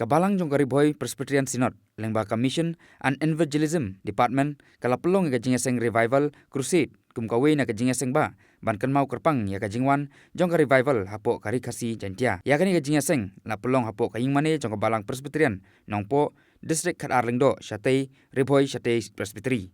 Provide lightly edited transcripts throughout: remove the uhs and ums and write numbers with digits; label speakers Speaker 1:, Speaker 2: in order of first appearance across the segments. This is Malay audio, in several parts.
Speaker 1: Balang jong Bhoi Presbyterian Synod lengba Mission and Evangelism Department kala pelong ya jingiaseng revival crusade kum kawe na jingiaseng ba ban kan mau kerpang ya jingwan jong revival hapo kari kasi jantia ya kani jingiaseng la pelong hapo kaying mane jong Balang Presbyterian nongpo district Khat Arlingdo Shatei Bhoi Shatei Presbytery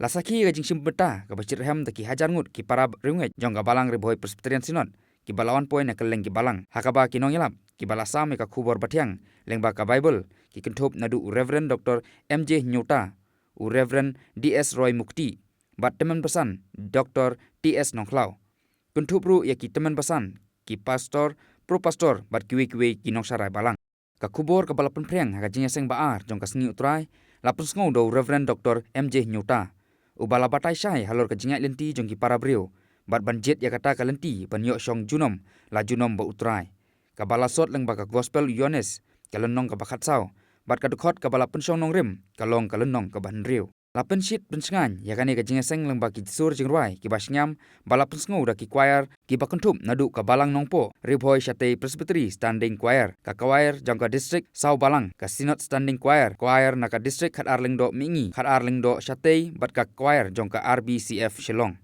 Speaker 1: lasaki jing simbeta ka bacir ham taki hajar ngut ki para ringai jong Balang Bhoi Presbyterian Synod ki balawan poin na keleng ki Balang hakaba kinong yalap ki balasam ka khubor batyang lengba ka Bible ki kenthop nadu Reverend Dr. MJ Nyota u Reverend DS Roy Mukti bat teman pesan Dr. TS Nongklau kenthop ru ya ki teman pesan ki pastor pro pastor bat kiwe ki nong sarai Balang ka khubor ka balapan preng ha jingiaseng baar jong ka sengi utrai lapun sngo do Reverend Dr. MJ Nyota u balabatai sai halor ka jingai lenti jong ki para brio bat banjet ya kata ka lenti ban yo shong junom la junom ba utrai ka balasot lengba ka gospel Yones kalonong ka bakhat sao bat ka dukhot ka bala pensong nong rim kalong kalonong ka ban riu la penshit pensengan ya kani ka jingaseng lengba ki sur jingruai ki basnyam bala pensngo da ki choir ki bakentup nadu ka Balang nongpo Bhoi Shatei Presbytery standing choir ka choir jangka district Sao Balang ka Synod standing choir na ka district Khat Arlingdo Mingi Khat Arlingdo Shatei bat ka choir jangka RBCF Shillong.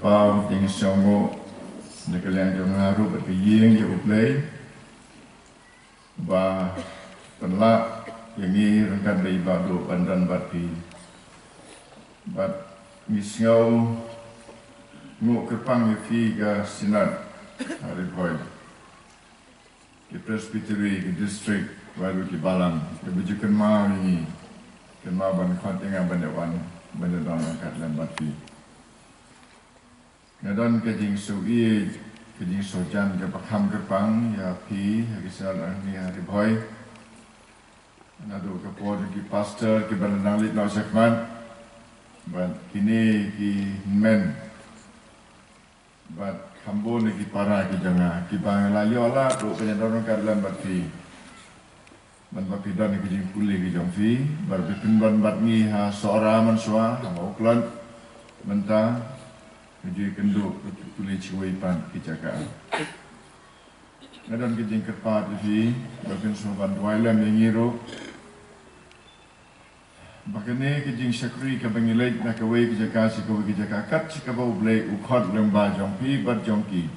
Speaker 2: Pau ting songo de kalian jong haru bat yeng je uplay ba penla yang ni rengkan dari badu pandan bati bat misngau ngu kepang fi ga sinat hari Bhoi di Presbyterian di district baru di Balang kebijakan mau ini kena ban kontingan bandawan bandawan angkat dan bati Ngadon kejing sui, kejing sojan ke pakam kepang ya pi kisah ni hari Bhoi. Nado ke por ki pastor ki Balang lit no sekman. Ban kini ki men. Ban kambo ni ki para ki janga ki bang layo la tu penyadon kadlan bat pi. Ban bati don ki jing puli ki jong fi, bar pin ban bat ni ha sora man swa ha uklan mentah Menjadi kenduk tulis ciwi pan kejagaan. Ngadon kejing kerpat di bagian soban Thailand yang ngiru. Bahkan ni kejing syakri ke bangilai nak kawai kejagaan si kawai kejagaan kat si kawai boleh ukot lembah jongpi bat jongki.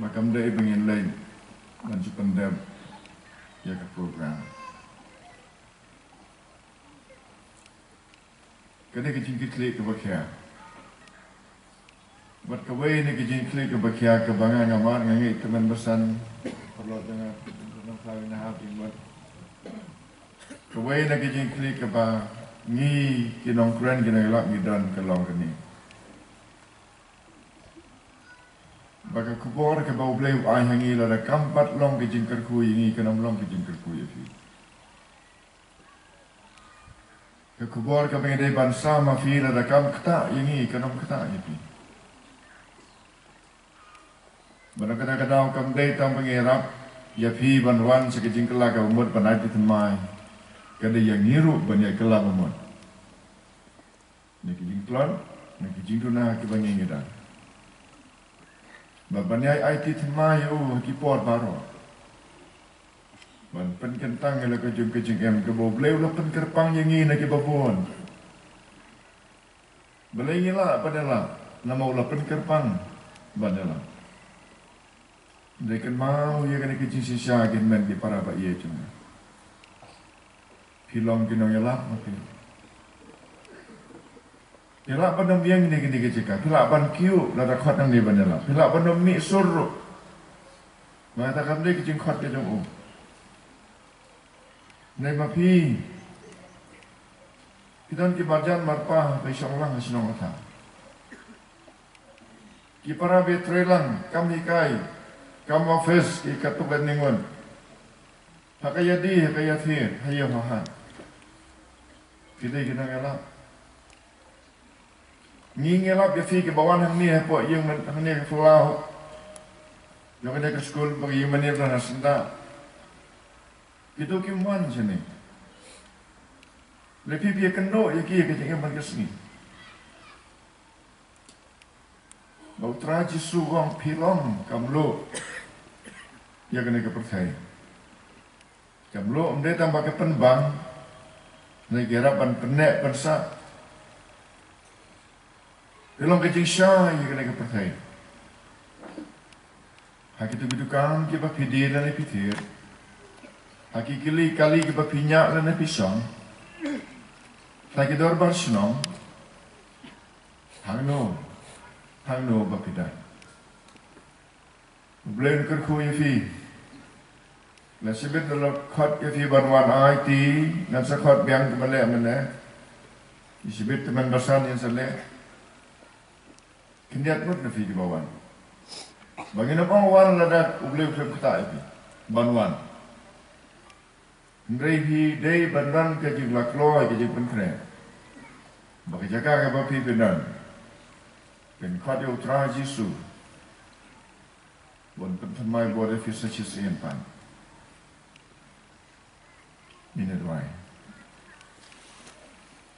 Speaker 2: Makam dia bangilai dan sependam ya ke program. Kena kejing keklik ke bakia. Buat kawai ni kejing klik ke bakia ke bangan ngamat ngangi teman besan perlu dengan kawin hati buat kawai ni kejing klik ke ba ngi kinong keren kena gelap ngidan ke long kini baka kubor ke bau bleu ai hangi la kampat long kejing kerku ngi kenam long kejing kerku ya fi ke kubor ke bangde bansa ma fi la kam kata ngi kenam kata ya fi Bana kadang-kadang kam day tam pangirap ya pi banwan sekejing kelak ka umut panai titemai kada yang ngiru banyak kelak umut ni kejing klon ni kejing tuna ke bangi ngida babanya ai titemai ki pot baro ban pen kentang la ke kejing em ke bobleu la pen kerpang yang ngi na ke babon balengila padala nama ula pen kerpang badala Mereka mau ia kena kecil sisa men di para pak ia cuma. Pynlong kinong yalap mati. Yalap pandang biang ni kini kecika. Pilak pan kiu lada khot nang di bandala. Pilak pandang mi sur. Mengatakan dia kecing khot ke jong. Nai mapi. Kita ki bajan marpah bai songlang hasinong ata. Ki para betrelang kami kai. Kamu fes ki katukan ningon. Hakayadi hakayathir hayo hahan. Kita ngelap. Ngelap ya fi ke bawan hang ni po yang hang ni fulau. Yang ada ke sekolah bagi menir dan senda. Itu ki muan sini. Lebih dia kendo ya ki ke jangan berkesni. Bau traji suwang Pynlong kamlo. Ya kena ke percaya. Kamlo umde tambah ke penbang. Negara pan penek pensa. Pynlong kecing syah ya kena ke percaya. Hak itu bidukan kita pidir dan pitir. Hak kili kali kita pinyak dan pisang. Hak itu orban senong. Hang no bapidai. Blame kerku yafi. Nasibit dalam khot yafi banwan IT nan sakot biang kemale mana. Isibit teman basan yang saleh. Kendiat mut nafi di bawah. Bagaimana pengwan ladat ubleu film kata yafi. Banwan. Ndrehi day bandan ke jumlah kloy ke jumlah keren. Bagi jaga ke bapi benan. Ben khot yo trajisu. Bon pentemai boleh fisik sian pan. Minadway.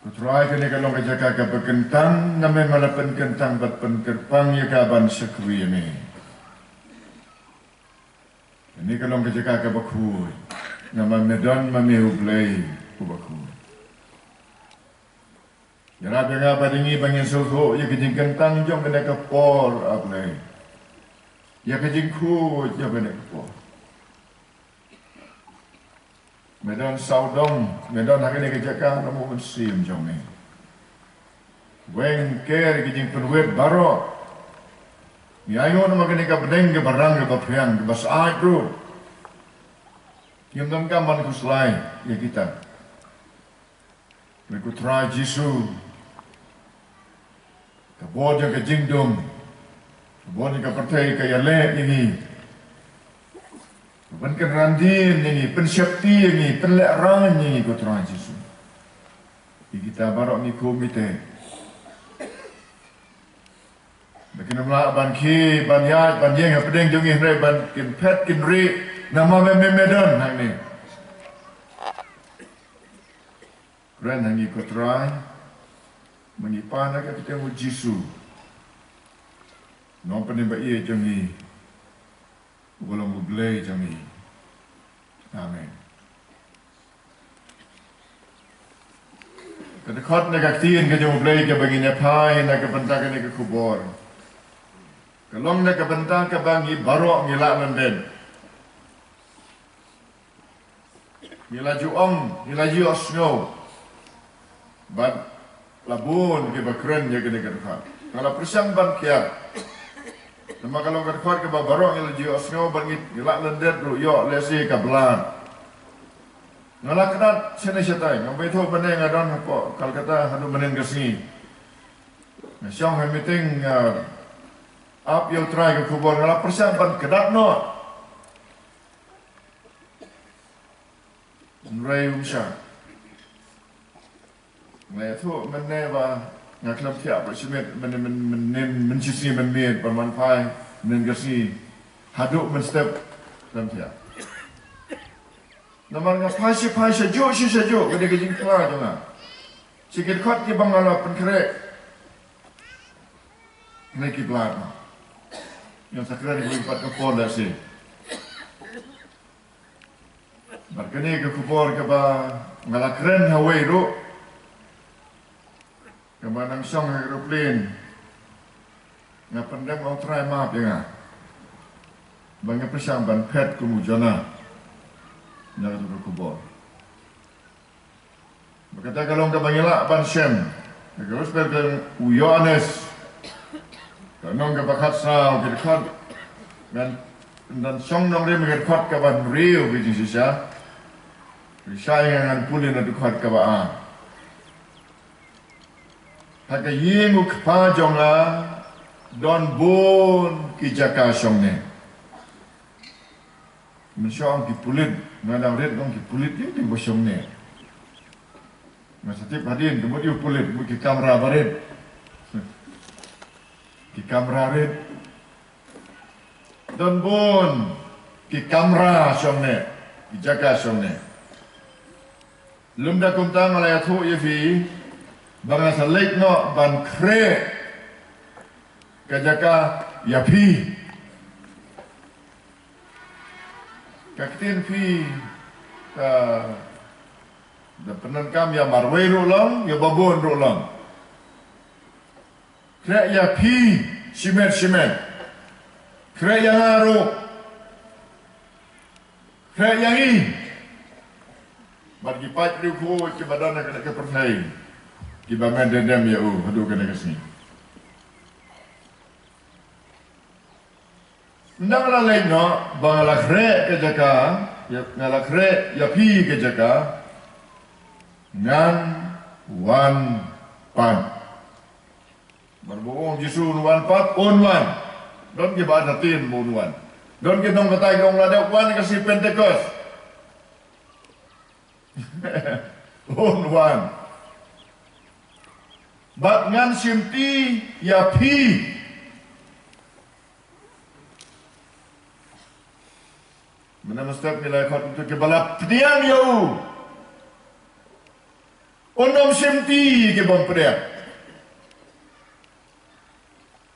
Speaker 2: Kutrai kini kalau kejaka ke berkentang, namai malapan kentang bat penkerpang ya kaban sekui ini. Ini kalau kejaka ke bakui, nama medan mami ublay kubakui. Jara benga badingi bangin sulhu ya kejing kentang jom kena ke por ablay. Ya kejing ku ya kena ke por. Medan saudong, medan hari ni kejaka namu mensim jom ni. Weng ker kejing penwet baro. Ni ayo nama kena ke bedeng ke barang ke bapian ke basai bro. Yang dengkam man kuslai ya kita. Mereka try Jisu. Kabod yang kejing dom. Kabod yang kepertai ke yalek ini. Penkan randin ini, pensyakti ini, penleran ini ko Tuhan Yesus. Kita barok ni komite. Bagaimana melak ban ki, ban yat, ban yeng, pedeng jongi hre, ban kin pet, kin ri, nama medan hang ni. Keren hangi ko Tuhan, mengipan agak kita mu Yesus. Nom penemba ia jongi. Bolong bublay jami. Amen. Kadakot na kaktiin ka jam bublay ka bangin yapay na kapanta ka na kakubor. Kalong na kapanta ka bangi baro ngila nanden. Ngila juong, ngila jios ngo. Bad labun ke bakren ya kena kadakot. Kalau persang ban kiat. Nama kalau kerkuat ke babarong yang lagi osngo bangit gelak lendet lu yo lesi ke belan. Ngalak kenat sini setai ngambil tu benda yang ada apa kalau kata hadu benda kesini. Siang meeting up you try ke kubur ngalak persiapan kedat no. Nrai umsha. Ngai tu benda ba ngak kelab tiap bersimet mencisi menmiet bermanfaat menengasi haduk menstep dalam tiap. Nama ngak pai sejuk gede gejing kelar jangan. Sikit kot ki bangala penkerek. Neki belar. Yang sakra ni lipat ke pon dah si. Barkani ke kupor ke ba ngalakren hawai ru. Kemanang song aeroplane nga pendem mau try map ya nga bangga pesang ban pet kumujana nyala tu kubor berkata kalau ka bangila ban shem kalau sebagai uyanes kanong ka bakat sa kirkat dan song nong re mgerkat ka ban rio bijing sisa risai yang pulin adu khat ka ba Haka yengu kpa jonga don bon ki jaka shongne. Mensyong ki pulit, ngadang red dong ki pulit ye ki boshongne. Masatip hadin kemudian pulit ki kamera baret. Ki kamera red. Don bon ki kamera shongne, ki jaka shongne. Lumda kumtang malaya thu ye fi Bangga salik no ban kre kajaka yapi kaktin pi da penankam ya marway rolong ya babon rolong kre yapi simet kre yang aru kre yang i bagi pat riku ke badan nak pertai Kiba mendendam ya hadu kena kesini. Ndang la lain no bangala kre ke jaka ya ngala kre ya pi ke jaka ngan wan pan. Berbohong Yesus wan pat on wan. Don ke ba natin mon wan. Don ke dong katay dong la wan kasi Pentecost. On wan. Bat ngan simti ya pi. Mana mustaq nilai kot untuk kebalap pediang yau. Onom semti ke bom pria.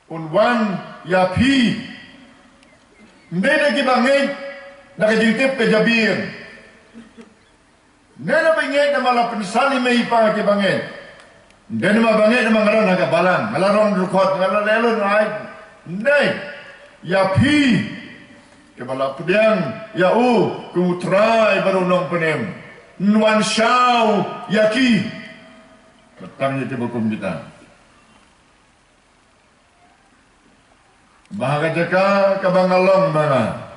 Speaker 2: Unwan ya pi. Nena ke bangit nak jintip ke jabir. Nena bangit nama la pensali mei pa ke bangit. Nena ma bangit nama ngaran agak balang. Ngalarong rukot ngalalelun ai. Nei ya pi ke bala pedang ya kumutrai baru nong penem. Nuan syau yaki. Petang itu hukum kita. Bahagia jaka kabangalong mana.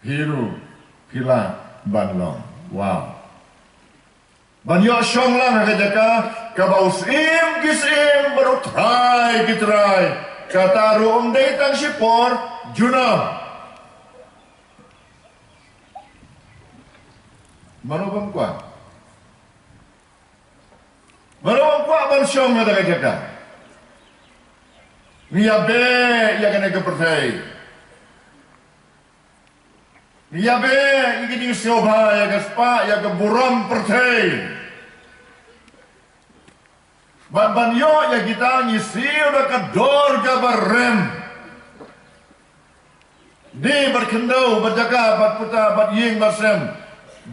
Speaker 2: Hiru pila banlong. Wow. Banyak syong lang jaka kabaus kisim baru try kitrai. Kata ruang datang sipor junam. Manubang kuat. Manubang kuat bansyong ada jaka. Niya be ya kena kepercayai. Niya be ini sioba ya kespa ya keburam percayai. Ban yo ya kita ngisi udah kedor kabarem. Di berkendau berjaga bat puta bat ying barsem.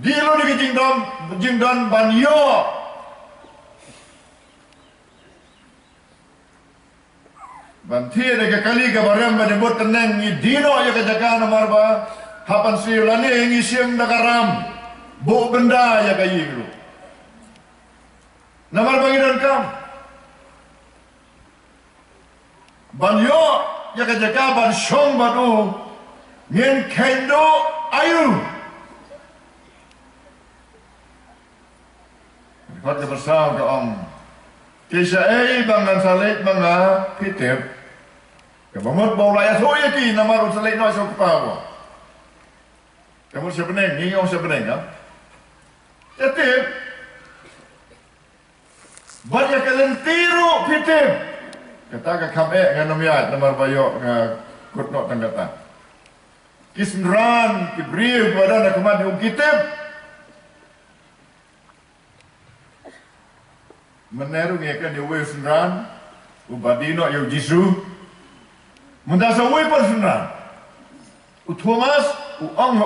Speaker 2: Di lo di jingdon ban yo. Banti ada kali kabarem menyebut tenang ni dino ya kejagaan nomor ba hapan siulani ngisiang dakaram bu benda ya kayi guru. Nomor bangidan kam. Banyo ya kejaga ban syong batu ngin kendo ayu. Kau bersama ke om. Kisah bangan salit banga kitip. Kabamot baulay aso yaki nama rusalay no aso kapawa. Kamu siapa neng? Ngingong siapa neng kan? Kitip. Banyak kalentiru kitip. Kata ka kame nganomyat nomor bayo nga kutno tanggata. Kisnran kibriw pada nak kumad yung kitip. Meneru ngakan yung wisnran ubadino yung Jisu. Mendasa wei personal. U Thomas u Ang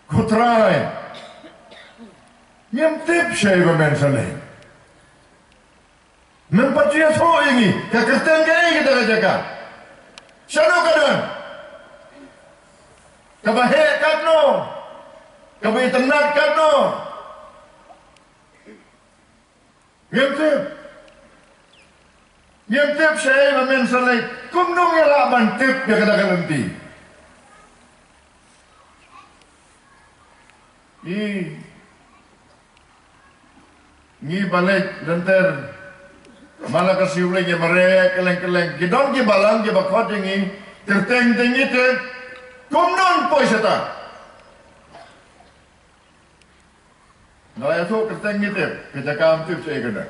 Speaker 2: kutrai. Nyam tip sheva mensale. Mempatia so ini ka kerten kai kita jaga. Shano kadan. Ka bahe kadno. Ka bahe tenat kadno. Nyam tip. Nyam tip sheva mensale. Kumnong yang laban tip dia katakan nanti. Ni balik lenter malah kasih ulai yang mereka keleng-keleng. Gidon ki balang ki bakot ini terteng-teng itu kumnong poi seta. Naya tu terteng itu kejakam tip saya kena.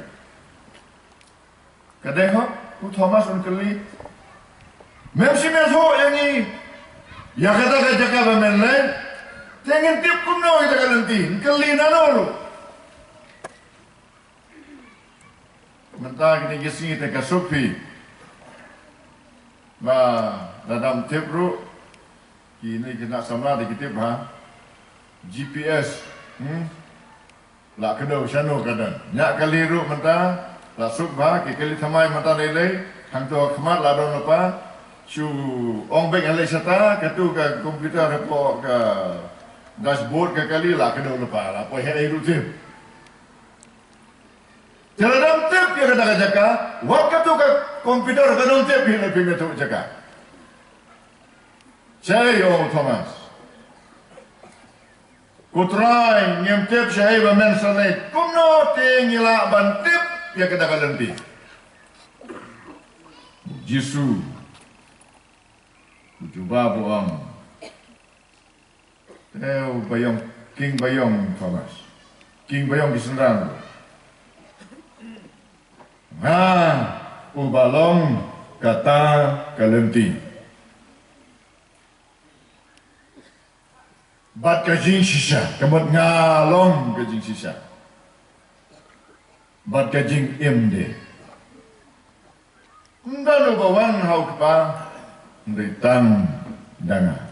Speaker 2: Kadang ho, tu Thomas unkeli. Memsi meso yang ini, ya kata jaga pemenang, jangan tip kumno kita kalanti, kelina nolo. Mentah kini kisi kita kasupi, dalam tip ru, kini kita sama di tip GPS, lah kedau shano kadan, nyak kali ru mentah, lah suk kali thamai mentah lele, hang tu kemat lah don apa. Su ong beg alai sata katu ka komputer repo ka dashboard ka kali la ka do lepa la po he rutin. Dalam tip dia kata jaka, waktu tu ka komputer ka don tip ni pinga tu jaka. Saya Thomas. Kutrai ngem tip saya ba men sanai. Kumno te ngila ban tip dia kata kalanti. Jisu Cuba buang. Bayong King Bayong Thomas. King Bayong di Sendang. Balang kata kalenti. Bat kajing sisa, kemat ngalong kajing sisa. bat kajing imde. Ndano bawan hau kapa ndai tang danga.